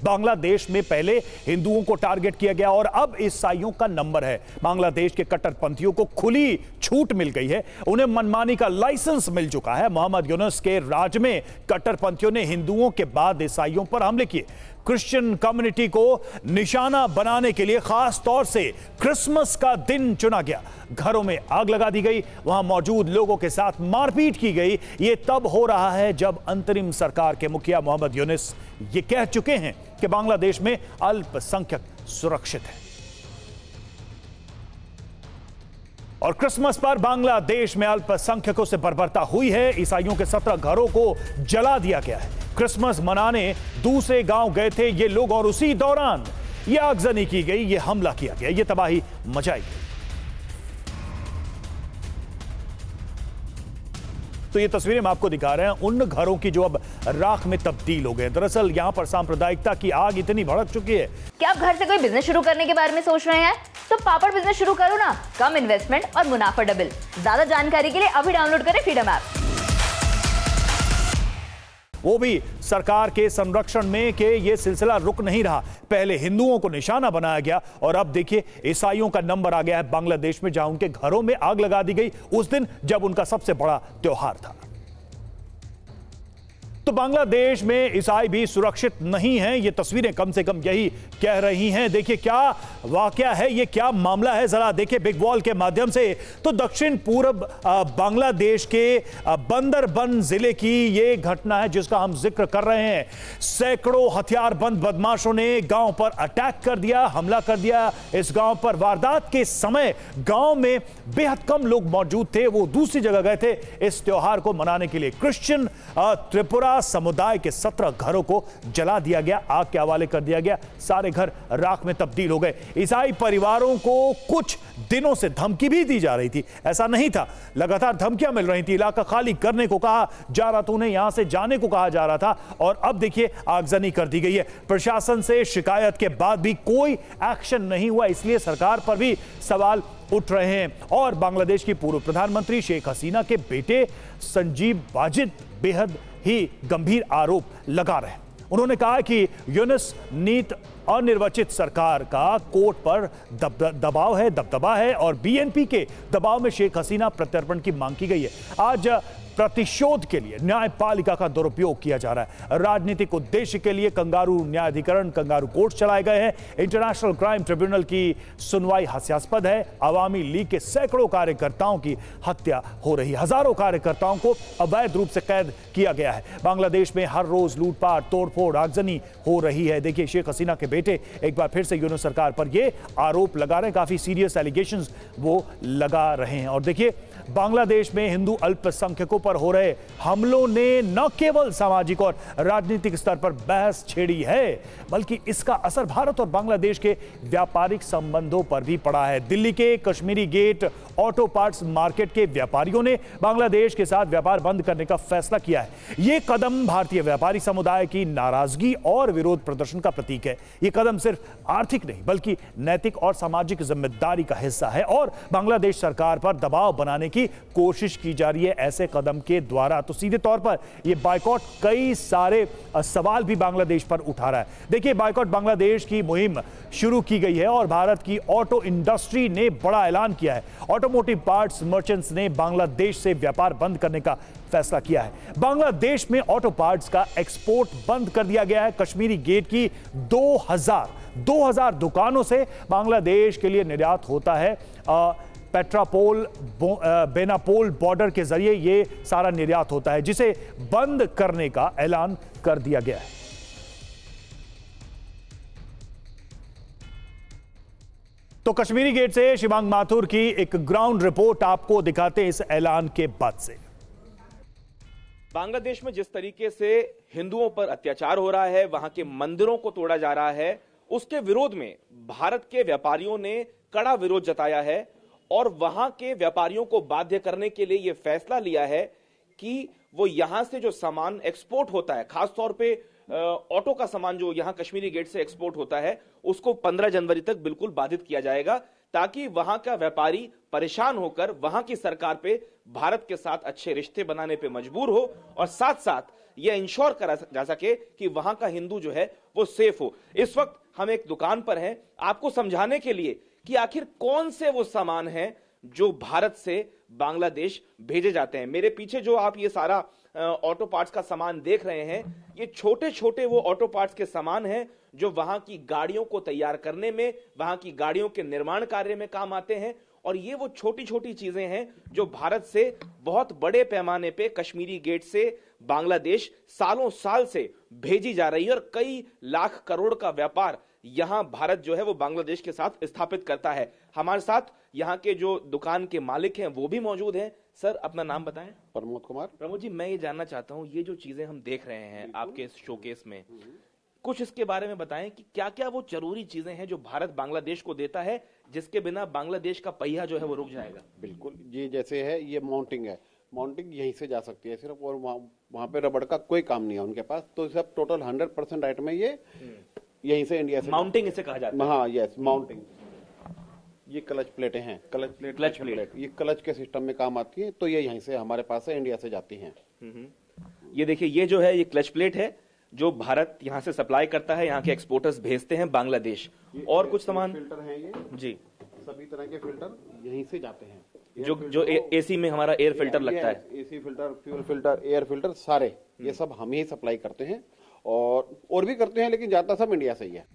बांग्लादेश में पहले हिंदुओं को टारगेट किया गया और अब ईसाइयों का नंबर है। बांग्लादेश के कट्टरपंथियों को खुली छूट मिल गई है, उन्हें मनमानी का लाइसेंस मिल चुका है। मोहम्मद यूनुस के राज में कट्टरपंथियों ने हिंदुओं के बाद ईसाइयों पर हमले किए। क्रिश्चियन कम्युनिटी को निशाना बनाने के लिए खास तौर से क्रिसमस का दिन चुना गया। घरों में आग लगा दी गई, वहां मौजूद लोगों के साथ मारपीट की गई। यह तब हो रहा है जब अंतरिम सरकार के मुखिया मोहम्मद यूनुस ये कह चुके हैं कि बांग्लादेश में अल्पसंख्यक सुरक्षित है। और क्रिसमस पर बांग्लादेश में अल्पसंख्यकों से बर्बरता हुई है। ईसाइयों के 17 घरों को जला दिया गया है। क्रिसमस मनाने दूसरे गांव गए थे ये लोग और उसी दौरान ये आगजनी की गई, ये हमला किया गया, ये तबाही मचाई गई। तो ये तस्वीरें हम आपको दिखा रहे हैं उन घरों की जो अब राख में तब्दील हो गए। दरअसल यहां पर सांप्रदायिकता की आग इतनी भड़क चुकी है। क्या आप घर से कोई बिजनेस शुरू करने के बारे में सोच रहे हैं? तो पापड़ बिजनेस शुरू करो ना, कम इन्वेस्टमेंट और मुनाफा डबल। ज्यादा जानकारी के लिए अभी डाउनलोड करें फ्रीडम ऐप। वो भी सरकार के संरक्षण में कि ये सिलसिला रुक नहीं रहा। पहले हिंदुओं को निशाना बनाया गया और अब देखिए ईसाइयों का नंबर आ गया है बांग्लादेश में, जहां उनके घरों में आग लगा दी गई उस दिन जब उनका सबसे बड़ा त्योहार था। तो बांग्लादेश में ईसाई भी सुरक्षित नहीं हैं, ये तस्वीरें कम से कम यही कह रही हैं। देखिए क्या वाकया है, ये क्या मामला है, जरा देखिए बिग वॉल के माध्यम से। तो दक्षिण पूर्व बांग्लादेश के बंदरबन जिले की ये घटना है जिसका हम जिक्र कर रहे हैं। सैकड़ों हथियारबंद बदमाशों ने गांव पर अटैक कर दिया, हमला कर दिया इस गांव पर। वारदात के समय गांव में बेहद कम लोग मौजूद थे, वो दूसरी जगह गए थे इस त्योहार को मनाने के लिए। क्रिश्चियन त्रिपुरा समुदाय के 17 घरों को जला दिया गया, आग के हवाले कर दिया गया, सारे घर राख में तब्दील हो गए। ईसाई परिवारों को कुछ दिनों से धमकी भी दी जा रही थी, ऐसा नहीं था, लगातार धमकियां मिल रही थी, इलाका खाली करने को कहा जा रहा था, उन्हें यहां से जाने को कहा जा रहा था और अब देखिए आगजनी कर दी गई है। प्रशासन से शिकायत के बाद भी कोई एक्शन नहीं हुआ, इसलिए सरकार पर भी सवाल उठ रहे हैं। और बांग्लादेश की पूर्व प्रधानमंत्री शेख हसीना के बेटे संजीव वाजिद बेहद ही गंभीर आरोप लगा रहे हैं। उन्होंने कहा कि यूनुस नीत अनिर्वाचित सरकार का कोर्ट पर दबदबा है और बीएनपी के दबाव में शेख हसीना प्रत्यर्पण की मांग की गई है। आज प्रतिशोध के लिए न्यायपालिका का दुरुपयोग किया जा रहा है। राजनीतिक उद्देश्य के लिए कंगारू न्यायाधिकरण, कंगारू कोर्ट चलाए गए हैं। इंटरनेशनल क्राइम ट्रिब्यूनल की सुनवाई हास्यास्पद है। आवामी लीग के सैकड़ों कार्यकर्ताओं की हत्या हो रही है, हजारों कार्यकर्ताओं को अवैध रूप से कैद किया गया है। बांग्लादेश में हर रोज लूटपाट, तोड़फोड़, आगजनी हो रही है। देखिए शेख हसीना के बेटे एक बार फिर से यूनुस सरकार पर ये आरोप लगा रहे हैं, काफी सीरियस एलिगेशंस वो लगा रहे हैं। और देखिए बांग्लादेश में हिंदू अल्पसंख्यकों पर हो रहे हमलों ने न केवल सामाजिक और राजनीतिक स्तर पर बहस छेड़ी है, बल्कि इसका असर भारत और बांग्लादेश के व्यापारिक संबंधों पर भी पड़ा है। दिल्ली के Kashmiri Gate auto parts market के व्यापारियों ने बांग्लादेश के साथ व्यापार बंद करने का फैसला किया है। यह कदम भारतीय व्यापारी समुदाय की नाराजगी और विरोध प्रदर्शन का प्रतीक है। यह कदम सिर्फ आर्थिक नहीं बल्कि नैतिक और सामाजिक जिम्मेदारी का हिस्सा है और बांग्लादेश सरकार पर दबाव बनाने की कोशिश की जा रही है ऐसे कदम के द्वारा। तो सीधे तौर पर यह बायकॉट कई सारे सवाल भी बांग्लादेश पर उठा रहा है। देखिए बायकॉट बांग्लादेश की मुहिम शुरू की गई है और भारत की ऑटो इंडस्ट्री ने बड़ा ऐलान किया है। ऑटोमोटिव पार्ट्स मर्चेंट्स ने बांग्लादेश से व्यापार बंद करने का फैसला किया है। बांग्लादेश में ऑटो पार्ट्स का एक्सपोर्ट बंद कर दिया गया है। कश्मीरी गेट की 2000 दुकानों से बांग्लादेश के लिए निर्यात होता है। पेट्रापोल बेनापोल बॉर्डर के जरिए यह सारा निर्यात होता है, जिसे बंद करने का ऐलान कर दिया गया है। तो कश्मीरी गेट से शिवांग माथुर की एक ग्राउंड रिपोर्ट आपको दिखाते हैं इस ऐलान के बाद से। बांग्लादेश में जिस तरीके से हिंदुओं पर अत्याचार हो रहा है, वहां के मंदिरों को तोड़ा जा रहा है, उसके विरोध में भारत के व्यापारियों ने कड़ा विरोध जताया है और वहां के व्यापारियों को बाध्य करने के लिए यह फैसला लिया है कि वो यहां से जो सामान एक्सपोर्ट होता है, खासतौर पे ऑटो का सामान जो यहां कश्मीरी गेट से एक्सपोर्ट होता है, उसको 15 जनवरी तक बिल्कुल बाधित किया जाएगा, ताकि वहां का व्यापारी परेशान होकर वहां की सरकार पे, भारत के साथ अच्छे रिश्ते बनाने पे मजबूर हो और साथ साथ यह इंश्योर करा जा सके कि वहां का हिंदू जो है वो सेफ हो। इस वक्त हम एक दुकान पर हैं आपको समझाने के लिए कि आखिर कौन से वो सामान हैं जो भारत से बांग्लादेश भेजे जाते हैं। मेरे पीछे जो आप ये सारा ऑटो पार्ट्स का सामान देख रहे हैं, ये छोटे छोटे वो ऑटो पार्ट्स के सामान हैं जो वहां की गाड़ियों को तैयार करने में, वहां की गाड़ियों के निर्माण कार्य में काम आते हैं। और ये वो छोटी छोटी चीजें हैं जो भारत से बहुत बड़े पैमाने पे कश्मीरी गेट से बांग्लादेश सालों साल से भेजी जा रही है। और कई लाख करोड़ का व्यापार यहां भारत जो है वो बांग्लादेश के साथ स्थापित करता है। हमारे साथ यहां के जो दुकान के मालिक हैं वो भी मौजूद हैं। सर, अपना नाम बताएं। प्रमोद कुमार। प्रमोद जी, मैं ये जानना चाहता हूं, ये जो चीजें हम देख रहे हैं आपके इस शोकेस में, कुछ इसके बारे में बताएं कि क्या क्या वो जरूरी चीजें हैं जो भारत बांग्लादेश को देता है, जिसके बिना बांग्लादेश का पहिया जो है वो रुक जाएगा। बिल्कुल, ये जैसे है, ये माउंटिंग है, माउंटिंग यहीं से जा सकती है सिर्फ, और वहाँ पे रबड़ का कोई काम नहीं है उनके पास। तो सब टोटल 100% आइटम है ये यहीं से, इंडिया से। माउंटिंग इसे कहा जाता है। हाँ, यस, माउंटिंग। ये क्लच प्लेटें हैं, क्लच प्लेट ये क्लच के सिस्टम में काम आती है। तो ये यहीं से हमारे पास है, इंडिया से जाती हैं। ये देखिए, ये जो है ये क्लच प्लेट है जो भारत यहां से सप्लाई करता है, यहाँ के एक्सपोर्टर्स भेजते हैं बांग्लादेश। और कुछ सामान फिल्टर हैं ये जी, सभी तरह के फिल्टर यहीं से जाते हैं। जो एसी में हमारा एयर फिल्टर लगता है, AC filter, fuel filter, air filter, सारे ये सब हम ही सप्लाई करते हैं। और भी करते हैं, लेकिन ज्यादा सब इंडिया से ही है।